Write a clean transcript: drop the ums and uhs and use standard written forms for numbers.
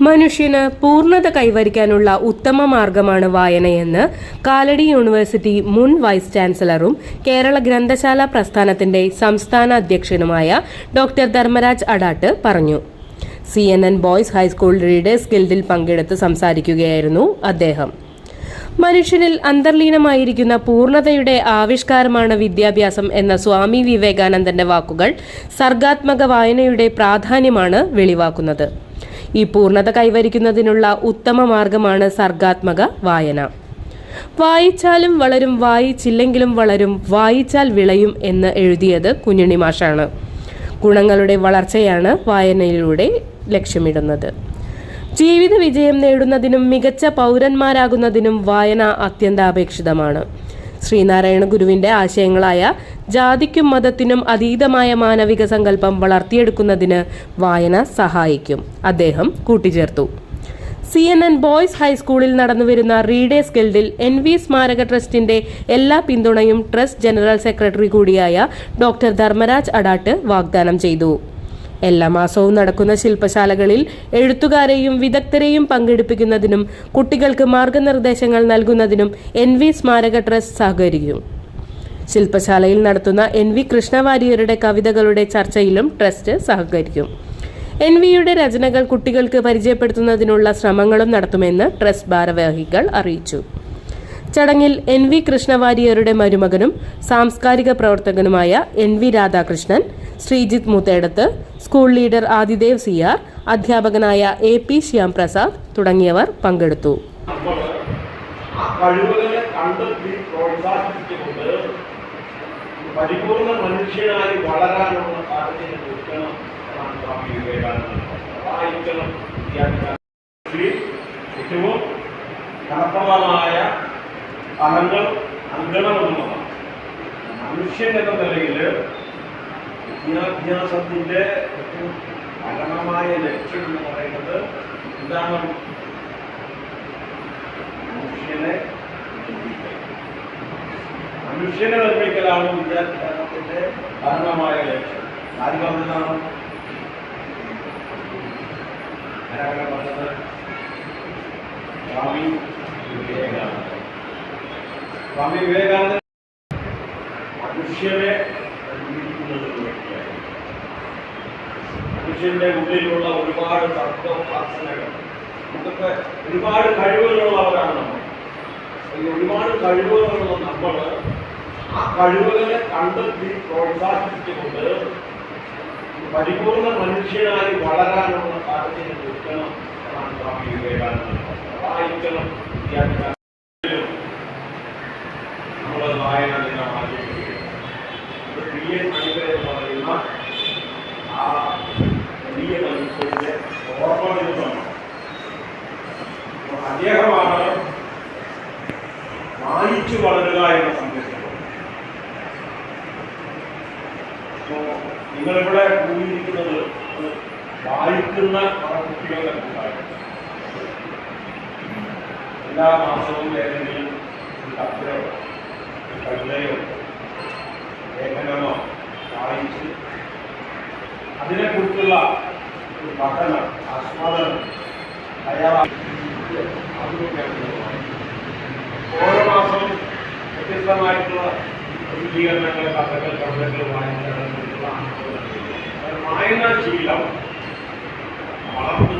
മനുഷ്യന് പൂർണ്ണത കൈവരിക്കാനുള്ള ഉത്തമ മാർഗമാണ് വായനയെന്ന് കാലടി യൂണിവേഴ്സിറ്റി മുൻ വൈസ് ചാൻസലറും കേരള ഗ്രന്ഥശാല പ്രസ്ഥാനത്തിന്റെ സംസ്ഥാന അധ്യക്ഷനുമായ ഡോക്ടർ ധർമ്മരാജ് അടാട്ട് പറഞ്ഞു. CNN ബോയ്സ് ഹൈസ്കൂൾ റീഡേഴ്സ് ഗിൽഡിൽ പങ്കെടുത്ത് സംസാരിക്കുകയായിരുന്നു അദ്ദേഹം. മനുഷ്യനിൽ അന്തർലീനമായിരിക്കുന്ന പൂർണ്ണതയുടെ ആവിഷ്കാരമാണ് വിദ്യാഭ്യാസം എന്ന സ്വാമി വിവേകാനന്ദന്റെ വാക്കുകൾ സർഗാത്മക വായനയുടെ പ്രാധാന്യമാണ് വെളിവാക്കുന്നത്. ഈ പൂർണ്ണത കൈവരിക്കുന്നതിനുള്ള ഉത്തമ മാർഗമാണ് സർഗാത്മക വായന. വായിച്ചാലും വളരും, വായിച്ചില്ലെങ്കിലും വളരും, വായിച്ചാൽ വിളയും എന്ന് എഴുതിയത് കുഞ്ഞുണ്ണി മാഷാണ്. ഗുണങ്ങളുടെ വളർച്ചയാണ് വായനയിലൂടെ ലക്ഷ്യമിടുന്നത്. ജീവിത വിജയം നേടുന്നതിനും മികച്ച പൗരന്മാരാകുന്നതിനും വായന അത്യന്താപേക്ഷിതമാണ്. ശ്രീനാരായണ ഗുരുവിന്റെ ആശയങ്ങളായ ജാതിക്കും മതത്തിനും അതീതമായ മാനവിക സങ്കല്പം വളർത്തിയെടുക്കുന്നതിന് വായന സഹായിക്കും, അദ്ദേഹം കൂട്ടിച്ചേർത്തു. CNN ബോയ്സ് ഹൈസ്കൂളിൽ നടന്നുവരുന്ന റീഡേഴ്സ് ഗിൽഡിൽ NV സ്മാരക ട്രസ്റ്റിന്റെ എല്ലാ പിന്തുണയും ട്രസ്റ്റ് ജനറൽ സെക്രട്ടറി കൂടിയായ ഡോക്ടർ ധർമ്മരാജ് അടാട്ട് വാഗ്ദാനം ചെയ്തു. എല്ലാ മാസവും നടക്കുന്ന ശില്പശാലകളിൽ എഴുത്തുകാരെയും വിദഗ്ധരെയും പങ്കെടുപ്പിക്കുന്നതിനും കുട്ടികൾക്ക് മാർഗനിർദ്ദേശങ്ങൾ നൽകുന്നതിനും NV സ്മാരക ട്രസ്റ്റ് സഹകരിക്കും. ശില്പശാലയിൽ നടത്തുന്ന NV കൃഷ്ണവാര്യരുടെ കവിതകളുടെ ചർച്ചയിലും ട്രസ്റ്റ് സഹകരിക്കും. NVയുടെ രചനകൾ കുട്ടികൾക്ക് പരിചയപ്പെടുത്തുന്നതിനുള്ള ശ്രമങ്ങളും നടത്തുമെന്ന് ട്രസ്റ്റ് ഭാരവാഹികൾ അറിയിച്ചു. ചടങ്ങിൽ NV കൃഷ്ണവാര്യരുടെ മരുമകനും സാംസ്കാരിക പ്രവർത്തകനുമായ NV Radhakrishnan, Sreejith Muthedath, school leader Adidev CR, അധ്യാപകനായ AP ശ്യാംപ്രസാദ് തുടങ്ങിയവർ പങ്കെടുത്തു. പരിപൂർണ്ണ മനുഷ്യനായി വളരാനുള്ള സാഹചര്യം ഒരുക്കണം എന്നാണ് സ്വാമി വിവേകാനന്ദൻ. വായിക്കണം, ഏറ്റവും കനത്തമായ ഫലങ്ങൾ അങ്കണമെന്നുള്ളതാണ്. മനുഷ്യൻ എന്ന നിലയിൽ വിദ്യാഭ്യാസത്തിന്റെ ഏറ്റവും ഫലമായ ലക്ഷ്യം എന്ന് പറയുന്നത് എന്താണ്? മനുഷ്യനെ നിർമ്മിക്കലാണ് വിദ്യാഭ്യാസത്തിന്റെ ഫലമായ ലക്ഷ്യം. ആര് പറഞ്ഞതാണ്? ആരാണ് പറഞ്ഞത്? സ്വാമി വിവേകാനന്ദൻ. സ്വാമി വിവേകാനന്ദൻ മനുഷ്യനെ നിർമ്മിക്കുന്നതിന് വേണ്ടിയാണ്. മനുഷ്യന്റെ ഉള്ളിലുള്ള ഒരുപാട് തത്വോപാസനകൾ, നമുക്കൊക്കെ ഒരുപാട് കഴിവുകളുള്ളവരാണ് നമ്മൾ. ഈ ഒരുപാട് കഴിവുകളുള്ള നമ്മൾ ആ കഴിവുകളെ കണ്ടെത്തി പ്രോത്സാഹിപ്പിച്ചുകൊണ്ട് പരിപൂർണ്ണ മനുഷ്യനായി വളരാനുള്ള സാഹചര്യം ഒരുക്കണം എന്നാണ് സ്വാമി വിവേകാനന്ദൻ. വായിക്കണം, വിദ്യാഭ്യാസം. നമ്മൾ വായന ദിനം ആചരിക്കുകയാണ്. PN അണികൾ എന്ന് പറയുന്ന ആ വലിയ മനുഷ്യന്റെ ഓർമ്മ ദിവസമാണ്. അദ്ദേഹമാണ് വായിച്ചു വളരുക എന്ന സന്ദേശം. നിങ്ങളിവിടെ കൂടിയിരിക്കുന്നത് വായിക്കുന്ന കുട്ടികളുടെ കൂട്ടായ്മ. എല്ലാ മാസവും ഏതെങ്കിലും ഒരു കഥയോ ഒരു കവിതയോ ലേഖനമോ വായിച്ച് അതിനെക്കുറിച്ചുള്ള ഒരു പഠനം, ആസ്വാദനം തയ്യാറാക്കി ഓരോ മാസവും വ്യത്യസ്തമായിട്ടുള്ള പ്രസിദ്ധീകരണങ്ങൾ, കഥകൾ, കവിതകൾ, വായനകളെക്കുറിച്ചുള്ള വായനാശീലം വളർത്തുക